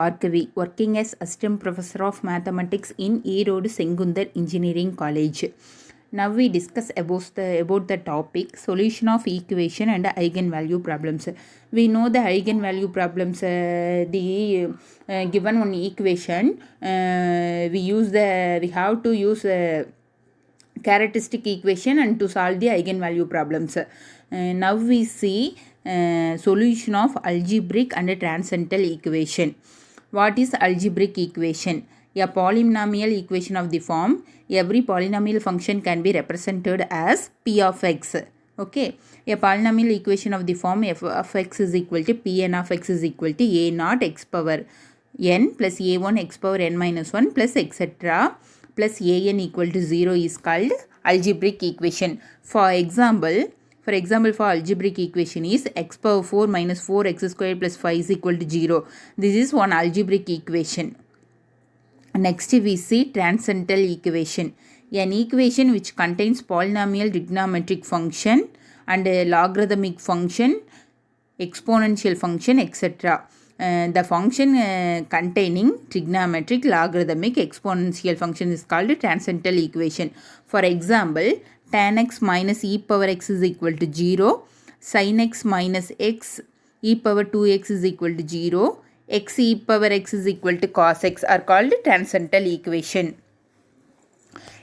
Arkavi, working as assistant professor of mathematics in Erode Sengundar Engineering College. Now we discuss about the topic solution of equation and eigenvalue problems. We know the eigenvalue problems. The given one equation, we have to use characteristic equation and to solve the eigenvalue problems. Now we see solution of algebraic and transcendental equation. What is algebraic equation? A polynomial equation of the form every polynomial function can be represented as p of x. Okay, a polynomial equation of the form f of x is equal to pn of x is equal to a naught x power n plus a1 x power n minus 1 plus etc plus an equal to 0 is called algebraic equation. For example, for algebraic equation is x power 4 minus 4x square plus 5 is equal to 0. This is one algebraic equation. Next we see transcendental equation. An equation which contains polynomial trigonometric function and a logarithmic function, exponential function, etc. The function containing trigonometric, logarithmic, exponential function is called transcendental equation. For example, tan x minus e power x is equal to 0, sin x minus x e power 2x is equal to 0, x e power x is equal to cos x are called transcendental equation.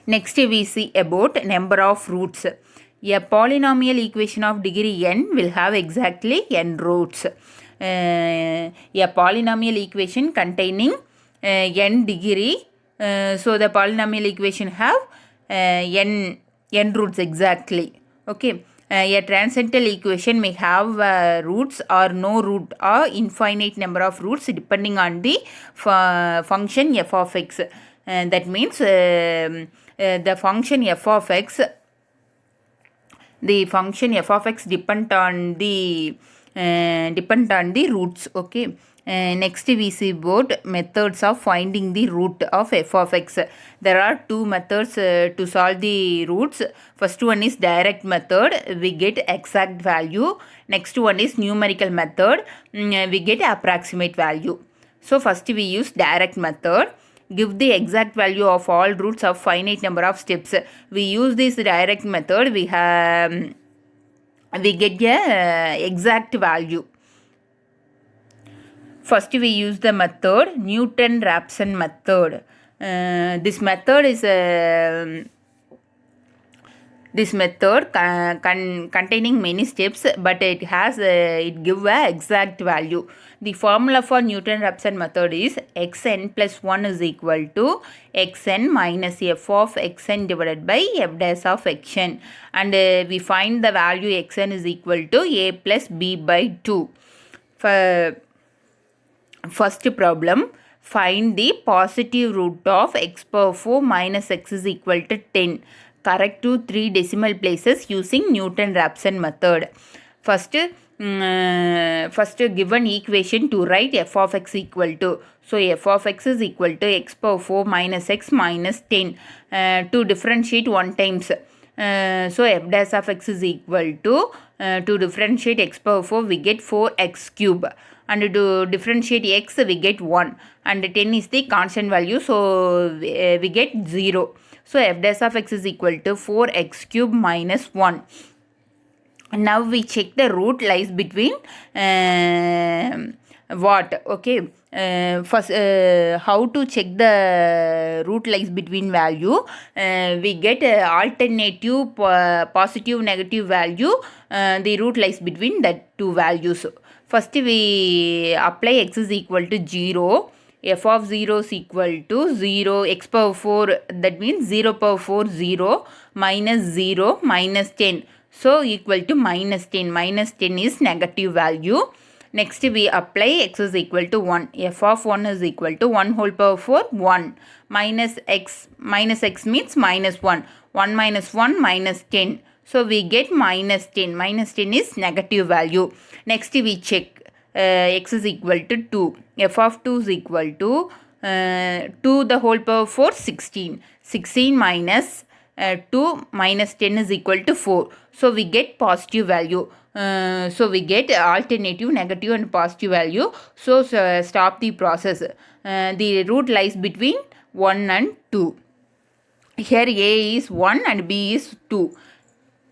Next we see about number of roots. A polynomial equation of degree n will have exactly n roots. A polynomial equation containing n degree, so the polynomial equation have n roots exactly. Okay, a transcendental equation may have roots or no root or infinite number of roots depending on the function f of x. That means the function f of x depend on the roots. Okay. Next we see about methods of finding the root of f of x. There are two methods to solve the roots. First one is direct method, we get exact value. Next one is numerical method, we get approximate value. So first we use direct method. Give the exact value of all roots of finite number of steps. We use this direct method, we get a exact value. First we use the method Newton-Raphson method. This method is containing many steps, but it give a exact value. The formula for Newton-Raphson method is xn plus 1 is equal to xn minus f of xn divided by f dash of xn, and we find the value xn is equal to a plus b by 2. For first problem, find the positive root of x power 4 minus x is equal to 10. Correct to 3 decimal places using Newton-Raphson method. First given equation to write f of x equal to. So f of x is equal to x power 4 minus x minus 10. To differentiate 1 times. So f dash of x is equal to differentiate x power 4 we get 4x cube. And to differentiate x we get 1. And 10 is the constant value, so we get 0. So f dash of x is equal to 4x cube minus 1. Now we check the root lies between what? Okay. First, how to check the root lies between value? We get alternative positive negative value. The root lies between the two values. First we apply x is equal to 0. F of 0 is equal to 0 x power 4, that means 0 power 4 0 minus 0 minus 10. So equal to minus 10. Minus 10 is negative value. Next we apply x is equal to 1. F of 1 is equal to 1 whole power 4 1 minus x means minus 1. 1 minus 1 minus 10. So we get minus 10. Minus 10 is negative value. Next we check x is equal to 2. F of 2 is equal to 2 the whole power 4 16. 16 minus 2 minus 10 is equal to 4. So we get positive value. So we get alternative, negative and positive value. So stop the process. The root lies between 1 and 2. Here A is 1 and B is 2.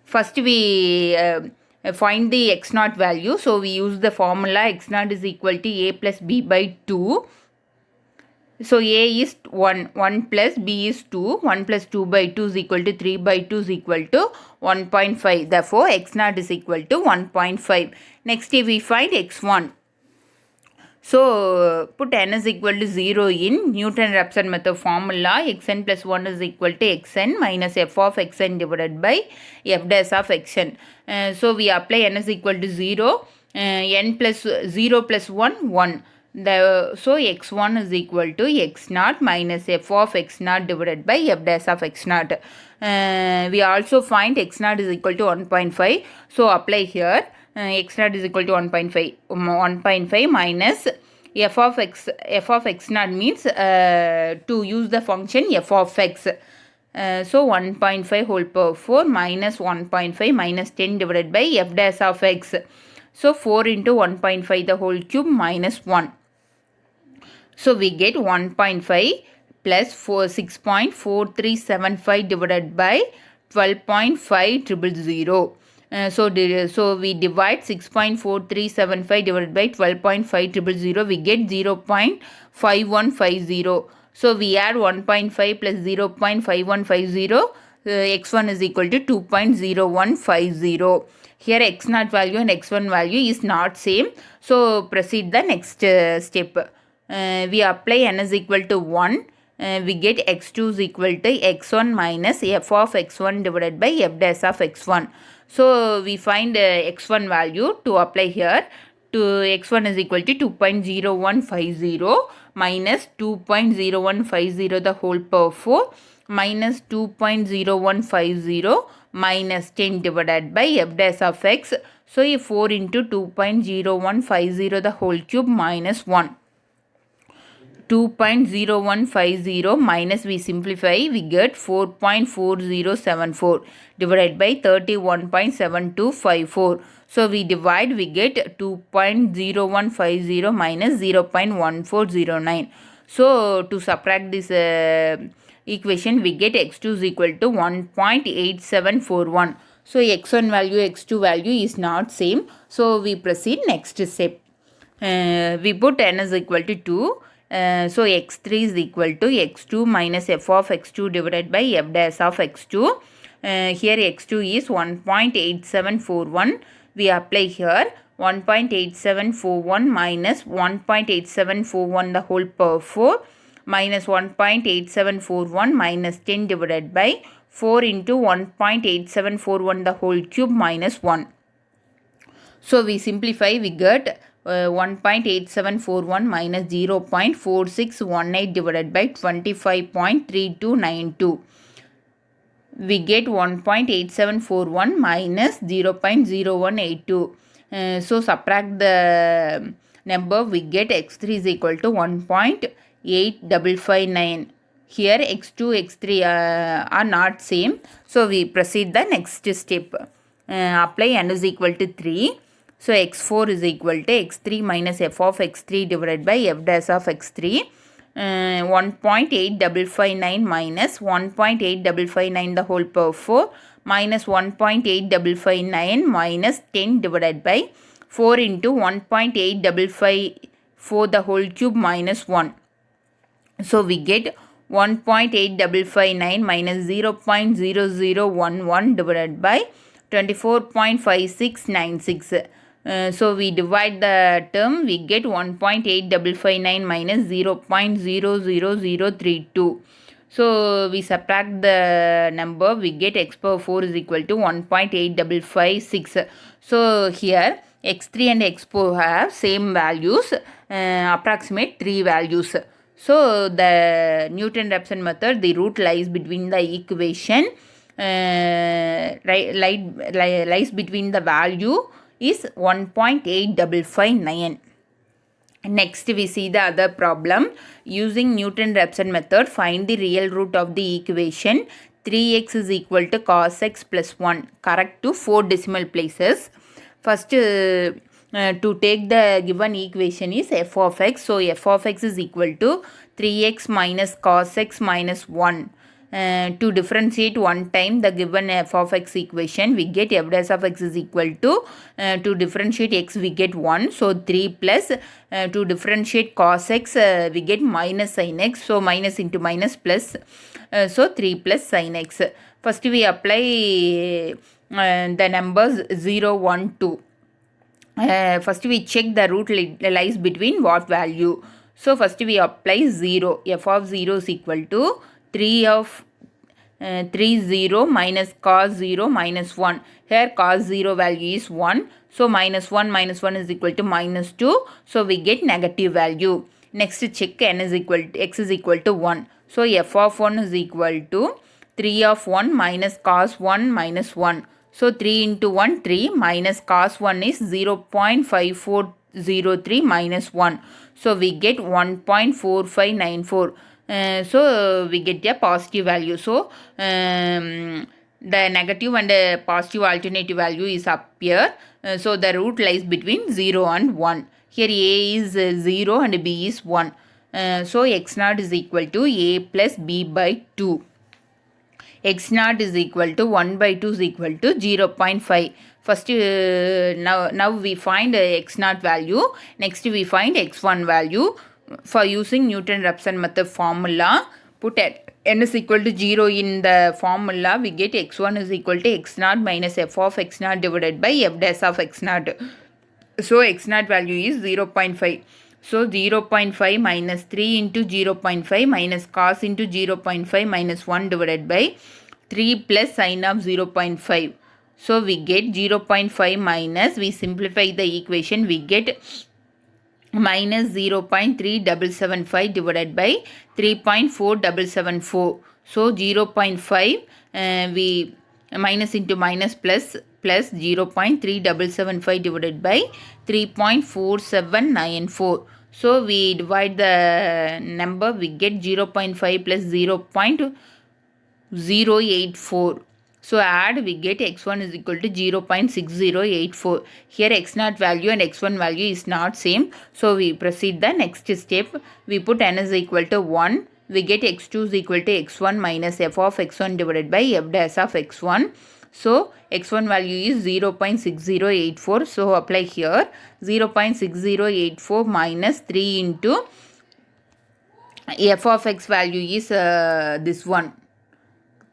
First we find the x naught value. So we use the formula x naught is equal to a plus b by 2. So a is 1, 1 plus b is 2, 1 plus 2 by 2 is equal to 3 by 2 is equal to 1.5. Therefore, x naught is equal to 1.5. Next we find x1. So put n is equal to 0 in Newton-Raphson method formula. Xn plus 1 is equal to xn minus f of xn divided by f dash of xn. So we apply n is equal to 0. N plus 0 plus 1, 1. So x1 is equal to x naught minus f of x naught divided by f dash of x naught. We also find x naught is equal to 1.5. So apply here. X naught is equal to 1.5 minus f of x naught means to use the function f of x. So 1.5 whole power 4 minus 1.5 minus 10 divided by f dash of x. So 4 into 1.5 the whole cube minus 1. So we get 1.5 plus 6.4375 divided by 12.5000. So we divide 6.4375 divided by 12.5000. We get 0.5150. So we add 1.5 plus 0.5150. X1 is equal to 2.0150. Here x naught value and x1 value is not same. So proceed the next step. We apply n is equal to 1. We get x2 is equal to x1 minus f of x1 divided by f dash of x1. So we find x1 value to apply here. To x1 is equal to 2.0150 minus 2.0150 the whole power 4 minus 2.0150 minus 10 divided by f dash of x. So 4 into 2.0150 the whole cube minus 1. 2.0150 minus we simplify, we get 4.4074 divided by 31.7254. So we divide, we get 2.0150 minus 0.1409. So to subtract this equation, we get x2 is equal to 1.8741. So x1 value, x2 value is not same. So we proceed next step. We put n is equal to 2. So x3 is equal to x2 minus f of x2 divided by f dash of x2. Here x2 is 1.8741. We apply here 1.8741 minus 1.8741 the whole power 4 minus 1.8741 minus 10 divided by 4 into 1.8741 the whole cube minus 1. So we simplify, we get 1.8741 minus 0.4618 divided by 25.3292. We get 1.8741 minus 0.0182. So subtract the number, we get x3 is equal to 1.8559. Here x2, x3 are not same. So we proceed the next step. Apply n is equal to 3. So x4 is equal to x3 minus f of x3 divided by f dash of x3. 1.8559 minus 1.8559 the whole power 4 minus 1.8559 minus 10 divided by 4 into 1.8554 the whole cube minus 1. So we get 1.8559 minus 0.0011 divided by 24.5696. So we divide the term, we get 1.8559 minus 0.00032. So we subtract the number, we get x power 4 is equal to 1.8556. So here x3 and x4 have same values, approximate 3 values. So the Newton-Raphson method, the root lies between the equation, lies between the value is 1.8559. Next we see the other problem. Using Newton-Raphson method, find the real root of the equation 3x is equal to cos x plus 1. Correct to 4 decimal places. First, to take the given equation is f of x. So f of x is equal to 3x minus cos x minus 1. To differentiate one time the given f of x equation, we get f dash of x is equal to differentiate x we get 1. So 3 plus to differentiate cos x we get minus sin x. So minus into minus plus. So 3 plus sin x. First we apply the numbers 0, 1, 2. First we check the root lies between what value. So first we apply 0. F of 0 is equal to 3 0 minus cos 0 minus 1. Here cos 0 value is 1. So minus 1 is equal to minus 2. So we get negative value. Next check n is equal to x is equal to 1. So f of 1 is equal to 3 of 1 minus cos 1 minus 1. So 3 into 1 3 minus cos 1 is 0.5403 minus 1. So we get 1.4594. So we get a positive value. So the negative and the positive alternative value is up here. So the root lies between 0 and 1. Here a is 0 and b is 1. So x naught is equal to a plus b by 2. X naught is equal to 1 by 2 is equal to 0.5. First, now we find x naught value. Next, we find x1 value. For using Newton-Raphson method formula, put n is equal to 0 in the formula. We get x1 is equal to x naught minus f of x naught divided by f dash of x naught. So x naught value is 0.5. So 0.5 minus 3 into 0.5 minus cos into 0.5 minus 1 divided by 3 plus sin of 0.5. So we get 0.5 minus, we simplify the equation, we get minus 0.3775 divided by 3.4774. So 0.5 we minus into minus plus 0.3775 divided by 3.4794. So we divide the number, we get 0.5 plus 0.084. So add, we get x1 is equal to 0.6084. Here x naught value and x1 value is not same. So we proceed the next step. We put n is equal to 1. We get x2 is equal to x1 minus f of x1 divided by f dash of x1. So x1 value is 0.6084. So apply here 0.6084 minus 3 into f of x value is this one.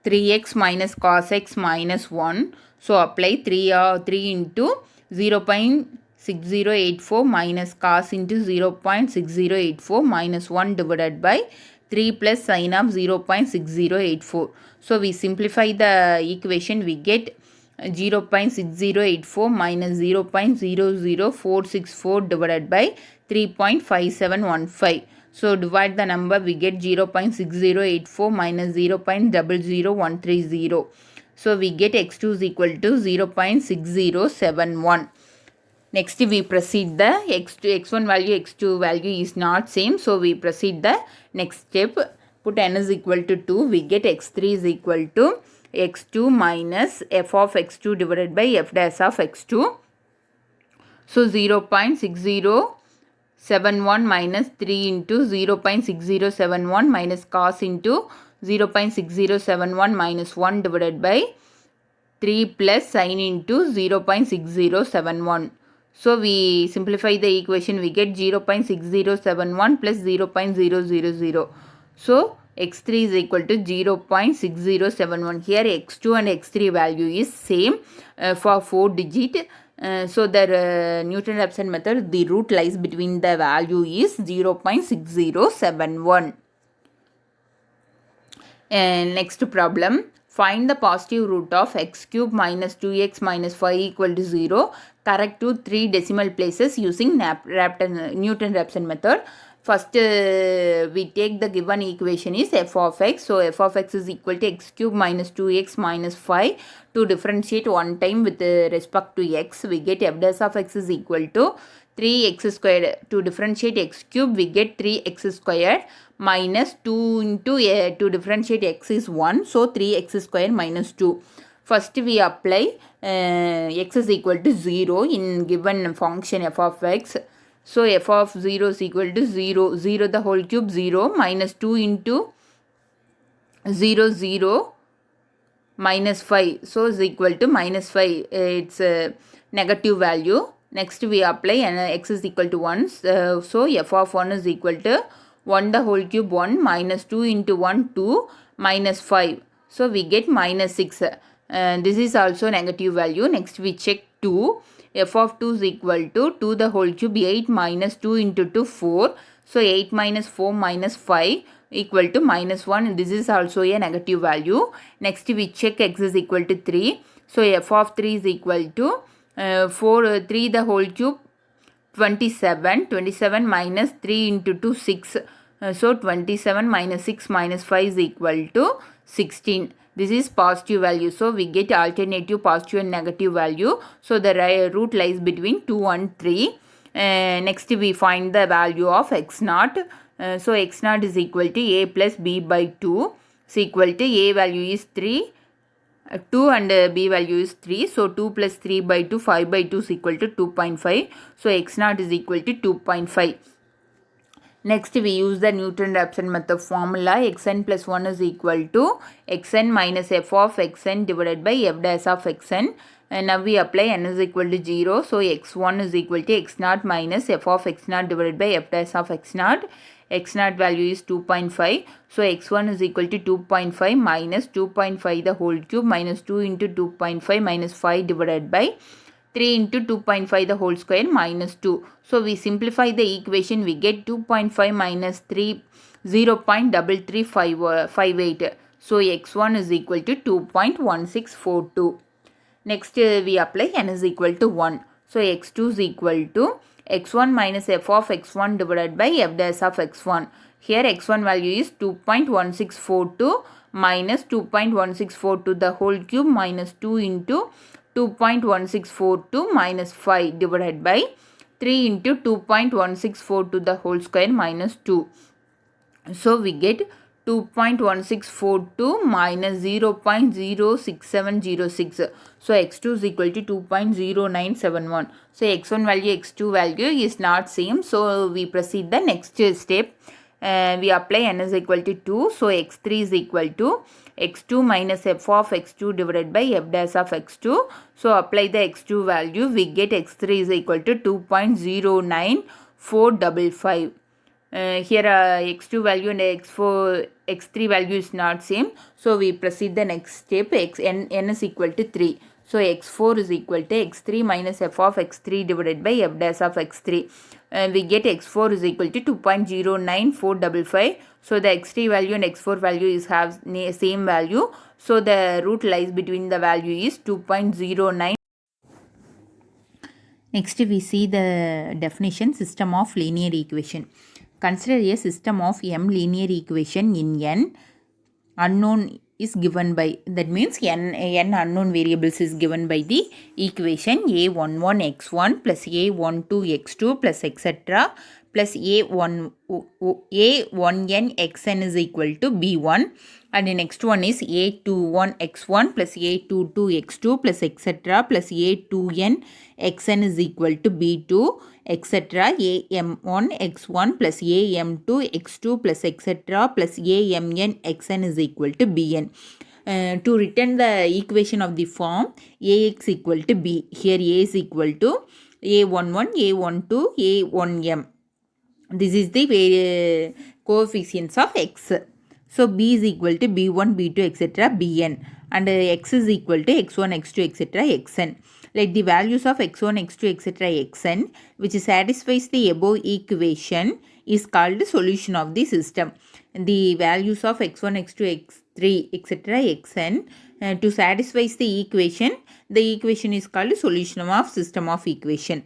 3x minus cos x minus 1. So apply 3 into 0.6084 minus cos into 0.6084 minus 1 divided by 3 plus sin of 0.6084. So we simplify the equation, we get 0.6084 minus 0.00464 divided by 3.5715. So divide the number, we get 0.6084 minus 0.00130. So we get x2 is equal to 0.6071. Next we proceed the x1 value, x2 value is not same. So we proceed the next step. Put n is equal to 2. We get x3 is equal to x2 minus f of x2 divided by f dash of x2. So 0.6071 minus 3 into 0.6071 minus cos into 0.6071 minus 1 divided by 3 plus sin into 0.6071. So we simplify the equation, we get 0.6071 plus 0.000. So x3 is equal to 0.6071. Here x2 and x3 value is same for 4 digit. So the Newton-Raphson method, the root lies between the value is 0.6071. Next problem. Find the positive root of x cube minus 2x minus 5 equal to 0. Correct to 3 decimal places using Newton-Raphson method. First, we take the given equation is f of x. So f of x is equal to x cube minus 2x minus 5. To differentiate one time with respect to x, we get f dash of x is equal to 3x squared. To differentiate x cube, we get 3x squared minus 2 into to differentiate x is 1. So 3x squared minus 2. First we apply x is equal to 0 in given function f of x. So f of 0 is equal to 0, 0 the whole cube 0 minus 2 into 0 0 minus 5, so is equal to minus 5, it's a negative value. Next we apply and x is equal to 1, so f of 1 is equal to 1 the whole cube 1 minus 2 into 1 2 minus 5, so we get minus 6. This is also negative value. Next we check 2, f of 2 is equal to 2 the whole cube 8 minus 2 into 2 4, so 8 minus 4 minus 5 equal to minus 1. This is also a negative value. Next we check x is equal to 3, so f of 3 is equal to 3 the whole cube 27, 27 minus 3 into 2 6, so 27 minus 6 minus 5 is equal to 16. This is positive value, so we get alternative positive and negative value, so the root lies between 2 and 3. Next we find the value of x naught. So x naught is equal to a plus b by 2 is equal to a value is 3, 2 and b value is 3. So 2 plus 3 by 2, 5 by 2 is equal to 2.5. So x naught is equal to 2.5. Next we use the Newton-Raphson method formula. Xn plus 1 is equal to xn minus f of xn divided by f dash of xn. And now we apply n is equal to 0. So x1 is equal to x naught minus f of x naught divided by f dash of x naught. X naught value is 2.5. So x1 is equal to 2.5 minus 2.5 the whole cube minus 2 into 2.5 minus 5 divided by 3 into 2.5 the whole square minus 2. So we simplify the equation, we get 2.5 minus 3, 0.3358. So x1 is equal to 2.1642. Next we apply n is equal to 1. So x2 is equal to x1 minus f of x1 divided by f dash of x1. Here x1 value is 2.1642 minus 2.1642 the whole cube minus 2 into 2.1642 minus 5 divided by 3 into 2.1642 the whole square minus 2. So we get 2.1642 minus 0.06706. So x2 is equal to 2.0971. So x1 value, x2 value is not same. So we proceed the next step. We apply n is equal to 2. So x3 is equal to x2 minus f of x2 divided by f dash of x2. So apply the x2 value. We get x3 is equal to 2.09455. Here x2 value and x3 value is not same. So we proceed the next step. n is equal to 3. So x4 is equal to x3 minus f of x3 divided by f dash of x3. We get x4 is equal to 2.09455. So the x3 value and x4 value is have same value. So the root lies between the value is 2.09. Next we see the definition, system of linear equation. Consider a system of m linear equation in n unknown is given by, that means n unknown variables is given by the equation a11 x1 plus a12 x2 plus etc. plus a1n xn is equal to b1, and the next one is a21 x1 plus a22 x2 plus etc. plus a2n xn is equal to b2, etc. am1 x1 plus am2 x2 plus etc. plus amn xn is equal to bn. To return the equation of the form ax equal to b, here a is equal to a11 a12 a1m. This is the coefficients of x. So b is equal to b1 b2 etc. bn, and x is equal to x1 x2 etc. xn. Let the values of x1 x2 etc. xn which satisfies the above equation is called solution of the system. The values of x1 x2 x3 etc. xn to satisfy the equation is called solution of system of equation.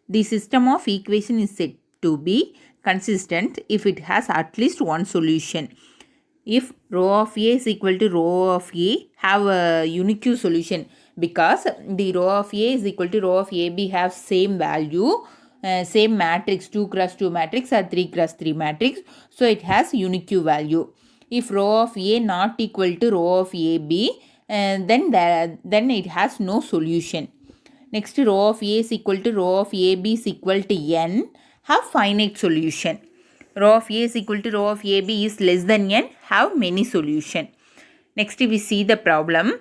The system of equation is said to be consistent if it has at least one solution. If rho of A is equal to rho of A have a unique solution, because the rho of A is equal to rho of AB have same value, same matrix, 2 cross 2 matrix or 3 cross 3 matrix, so it has unique value. If rho of A not equal to rho of AB, then it has no solution. Next, row of A is equal to row of AB is equal to n have finite solution. Row of A is equal to row of AB is less than n have many solution. Next, we see the problem.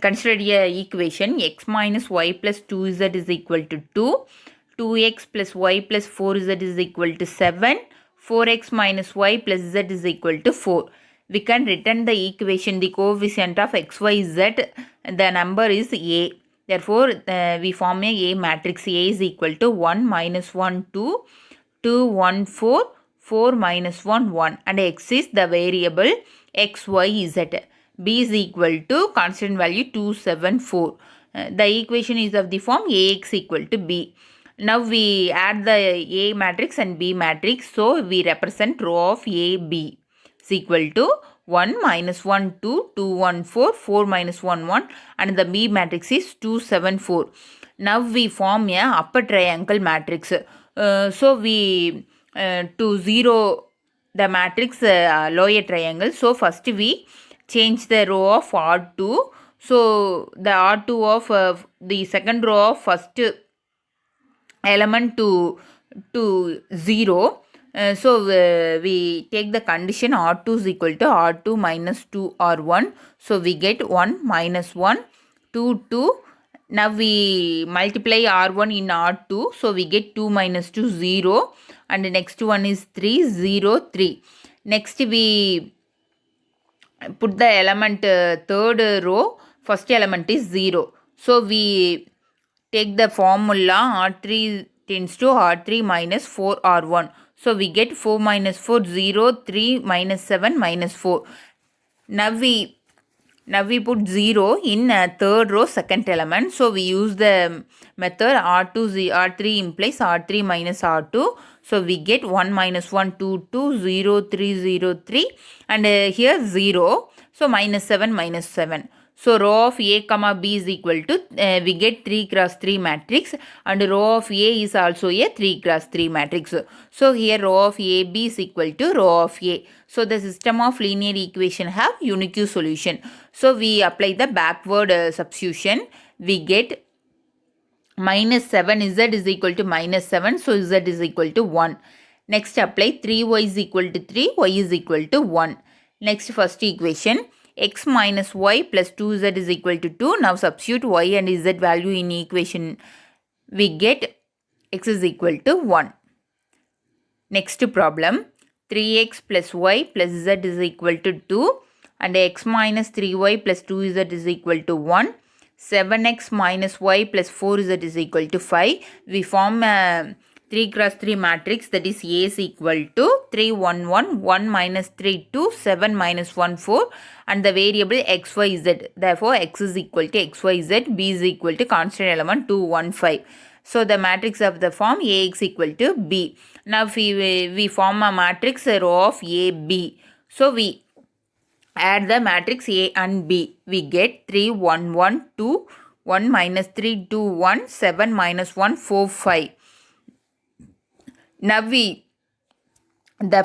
Consider a equation x minus y plus 2z is equal to 2, 2x plus y plus 4z is equal to 7, 4x minus y plus z is equal to 4. We can return the equation, the coefficient of x, y, z, the number is a. Therefore, we form a matrix. A is equal to 1 minus 1 2, 2 1 4, 4 minus 1 1, and x is the variable x, y, z. B is equal to constant value 2 7 4. The equation is of the form Ax equal to B. Now we add the A matrix and B matrix. So we represent row of A, B is equal to 1 minus 1 2, 2 1 4, 4 minus 1 1, and the B matrix is 2 7 4. Now we form a upper triangle matrix. So we to zero the matrix lower triangle. So first we change the row of R2. So the R2 of the second row of first element to 0. So we take the condition R2 is equal to R2 minus 2 R1. So we get 1 minus 1 2 2. Now we multiply R1 in R2. So we get 2 minus 2 0. And the next one is 3 0 3. Next we put the element third row, first element is 0. So we take the formula R3 tends to R3 minus 4 R1. So we get 4 minus 4 0 3 minus 7 minus 4. Now we put 0 in third row second element. So we use the method R3 implies R3 minus R2. So we get 1 minus 1 2 2 0 3 0 3, and here 0. So minus 7 minus 7. So row of A comma B is equal to we get 3 cross 3 matrix, and row of A is also a 3 cross 3 matrix. So here row of AB is equal to row of A. So the system of linear equation have unique solution. So we apply the backward substitution. We get minus 7z is equal to minus 7. So z is equal to 1. Next apply 3y is equal to 3, y is equal to 1. Next first equation, x minus y plus 2z is equal to 2. Now substitute y and z value in equation. We get x is equal to 1. Next problem, 3x plus y plus z is equal to 2, and x minus 3y plus 2z is equal to 1. 7x minus y plus 4z is equal to 5. We form a 3 cross 3 matrix, that is A is equal to 3 1 1, 1 minus 3 2, 7 minus 1 4, and the variable x y z. Therefore x is equal to x y z, b is equal to constant element 2 1 5. So the matrix of the form Ax equal to B. Now we form a matrix row of A B. So we add the matrix A and B. We get 3 1 1 2, 1 minus 3 2 1, 7 minus 1 4 5. Now the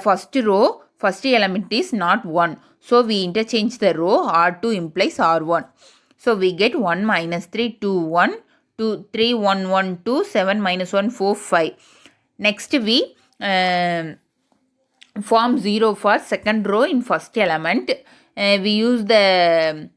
first row, first element is not 1. So we interchange the row. R2 implies R1. So we get 1 minus 3 2 1, 2 3 1 1 2, 7 minus 1 4 5. Next we form 0 for second row in first element. We use the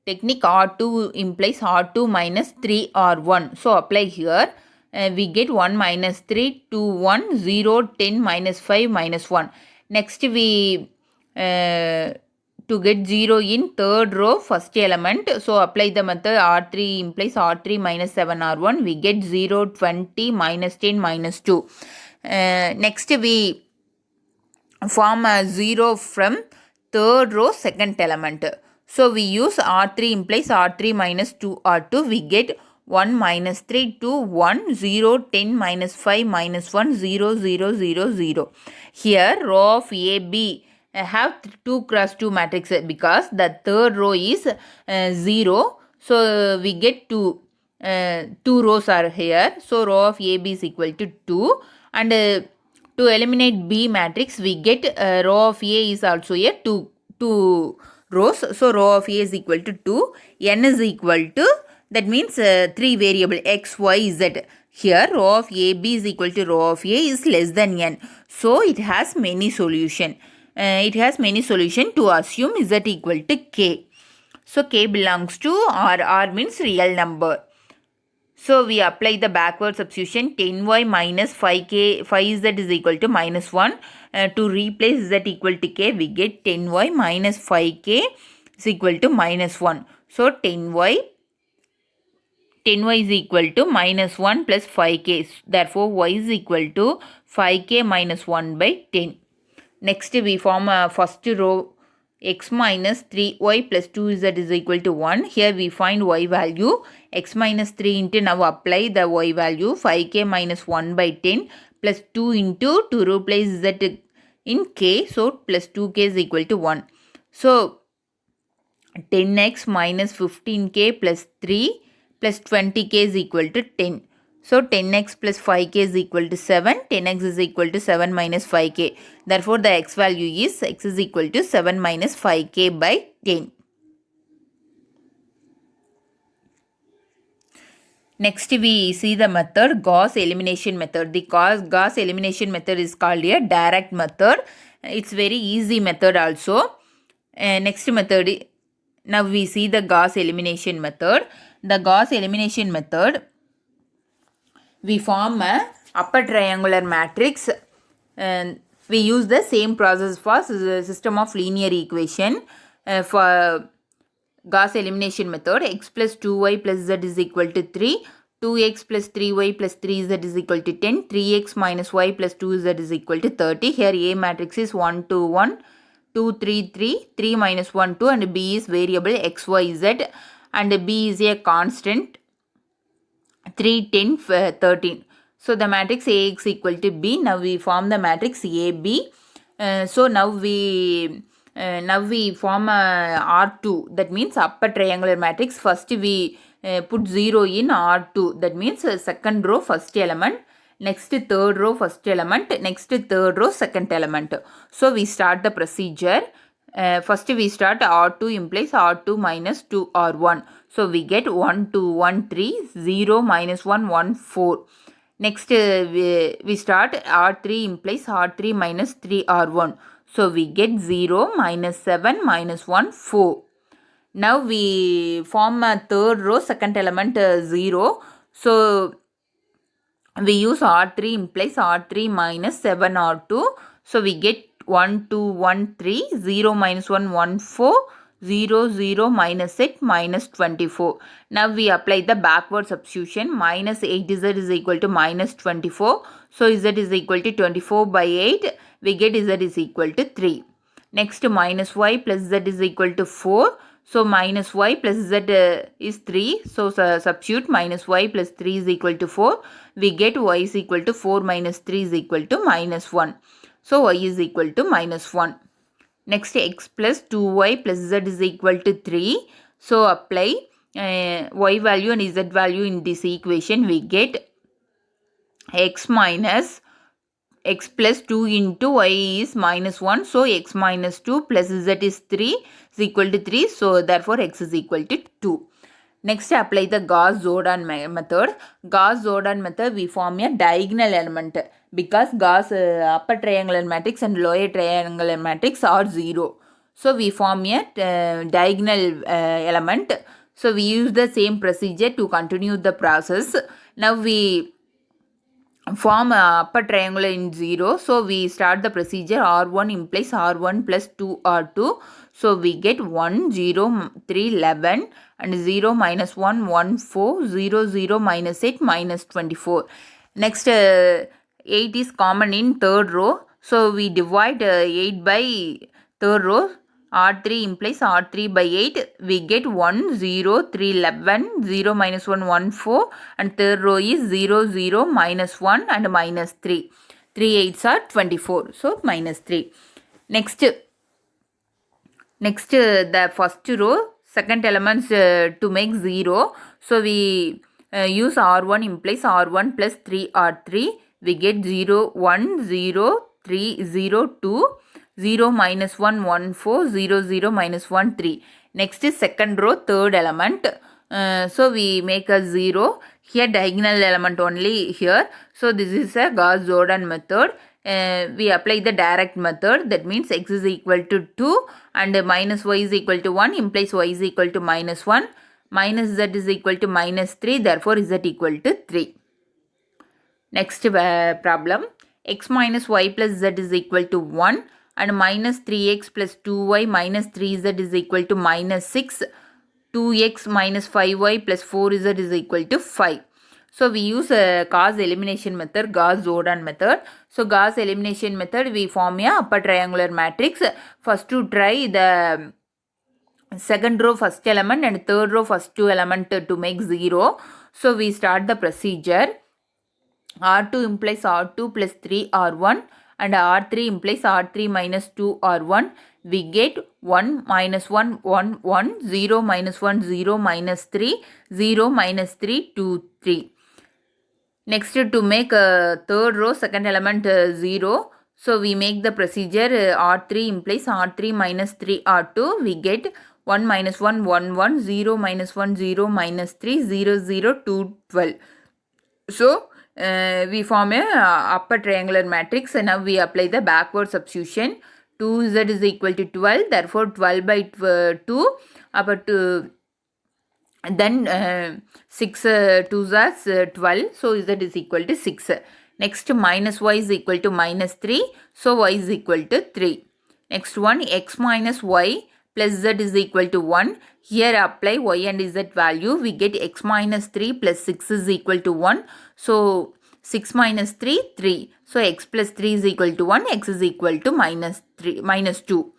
technique R2 implies R2 minus 3 R1. So apply here. We get 1 minus 3 2 1 0 10 minus 5 minus 1. Next we to get 0 in third row first element. So apply the method R3 implies R3 minus 7 R1. We get 0 20 minus 10 minus 2. Next we form a 0 from third row second element. So we use R3 implies R3 minus 2 R2. We get 1 minus 3 2 1 0 10 minus 5 minus 1 0 0 0 0. Here row of AB have 2 cross 2 matrix because the third row is 0. So we get 2 rows are here. So row of AB is equal to 2, and to eliminate B matrix we get row of A is also a 2 rows. So row of A is equal to 2. N is equal to, that means 3 variable x, y, z. Here row of AB is equal to row of A is less than n. So it has many solution. It has many solution to assume z equal to k. So k belongs to R. R means real number. So we apply the backward substitution 10y minus 5k, 5z is equal to minus 1. To replace z equal to k, we get 10y minus 5k is equal to minus 1. So 10y is equal to minus 1 plus 5k. Therefore, y is equal to 5k minus 1 by 10. Next, we form a first row x minus 3y plus 2z is equal to 1. Here we find y value x minus 3 into, now apply the y value 5k minus 1 by 10 plus 2 into, to replace z in k, so plus 2k is equal to 1. So 10x minus 15k plus 3 plus 20k is equal to 10. So 10x plus 5k is equal to 7. 10x is equal to 7 minus 5k. Therefore, the x value is x is equal to 7 minus 5k by 10. Next, we see the method Gauss elimination method. The Gauss elimination method is called a direct method. It's very easy method also. Next method, now we see the Gauss elimination method. The Gauss elimination method, we form a upper triangular matrix, and we use the same process for system of linear equation. For Gauss elimination method, x plus 2y plus z is equal to 3, 2x plus 3y plus 3z is equal to 10, 3x minus y plus 2z is equal to 30. Here A matrix is 1, 2, 1, 2, 3, 3, 3 minus 1, 2, and B is variable x, y, z, and B is a constant 3, 10, 13. So the matrix Ax equal to B. Now we form the matrix AB. So now we form R2. That means upper triangular matrix. First we put 0 in R2. That means second row first element. Next third row first element. Next third row second element. So we start the procedure. First we start R2 implies R2 minus 2R1. So we get 1, 2, 1, 3, 0, minus 1, 1, 4. Next we start R3 implies R3 minus 3R1. So we get 0, minus 7, minus 1, 4. Now we form a third row second element 0. So we use R3 implies R3 minus 7R2. So we get 1, 2, 1, 3, 0, minus 1, 1, 4, 0, 0, minus 8, minus 24. Now we apply the backward substitution. Minus 8z is equal to minus 24. So z is equal to 24 by 8. We get z is equal to 3. Next, minus y plus z is equal to 4. So minus y plus z is 3. So substitute minus y plus 3 is equal to 4. We get y is equal to 4 minus 3 is equal to minus 1. So y is equal to minus 1. Next, x plus 2y plus z is equal to 3. So apply y value and z value in this equation. We get x plus 2 into y is minus 1. So x minus 2 plus z is 3 is equal to 3. So therefore x is equal to 2. Next, apply the Gauss-Jordan method. Gauss-Jordan method, we form a diagonal element because Gauss upper triangular matrix and lower triangular matrix are 0. So we form a diagonal element. So we use the same procedure to continue the process. Now we form upper triangle in 0. So we start the procedure. R1 implies R1 plus 2R2. So we get 1, 0, 3, 11 and 0, minus 1, 1, 4, 0, 0, minus 8, minus 24. Next, 8 is common in third row. So we divide 8 by third row. R3 implies R3 by 8. We get 1, 0, 3, 11, 0, minus 1, 1, 4. And third row is 0, 0, minus 1 and minus 3. 3 8s are 24. So minus 3. Next, the first row, second elements to make 0. So we use R1 implies R1 plus 3 R3. We get 0, 1, 0, 3, 0, 2. 0 minus 1 1 4 0 0 minus 1 3. Next is second row third element. So we make a 0 here, diagonal element only here. So this is a Gauss-Jordan method. We apply the direct method, that means x is equal to 2 and minus y is equal to 1 implies y is equal to minus 1, minus z is equal to minus 3, therefore z equal to 3. Next problem, x minus y plus z is equal to 1 and minus 3x plus 2y minus 3z is equal to minus 6, 2x minus 5y plus 4z is equal to 5. So we use a Gauss elimination method, Gauss-Jordan method. So Gauss elimination method, we form a upper triangular matrix. First to try the second row first element and third row first two element to make 0. So we start the procedure. R2 implies R2 plus 3 R1 and R3 implies R3 minus 2 R1. We get 1 minus 1 1 1 0 minus 1 0 minus 3 0 minus 3 2 3. Next to make a third row second element 0. So we make the procedure R3 implies R3 minus 3 R2. We get 1 minus 1 1 1 0 minus 1 0 minus 3 0 0 2 12. So we form a upper triangular matrix and now we apply the backward substitution. 2z is equal to 12, therefore 12 by 2 upper to then 6 2's are 12, so z is equal to 6. Next minus y is equal to minus 3, so y is equal to 3. Next one, x minus y plus z is equal to 1. Here apply y and z value, we get x minus 3 plus 6 is equal to 1. So 6 minus 3, 3. So x plus 3 is equal to 1, x is equal to minus 2.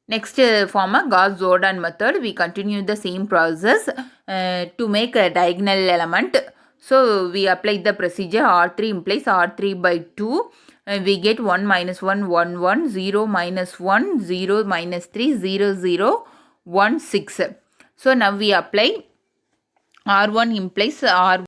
Next form a Gauss-Jordan method. We continue the same process to make a diagonal element. So we apply the procedure. R3 implies R3 by 2. We get 1 minus 1 1 1 0 minus 1 0 minus 3 0 0 1 6. So now we apply R1 implies R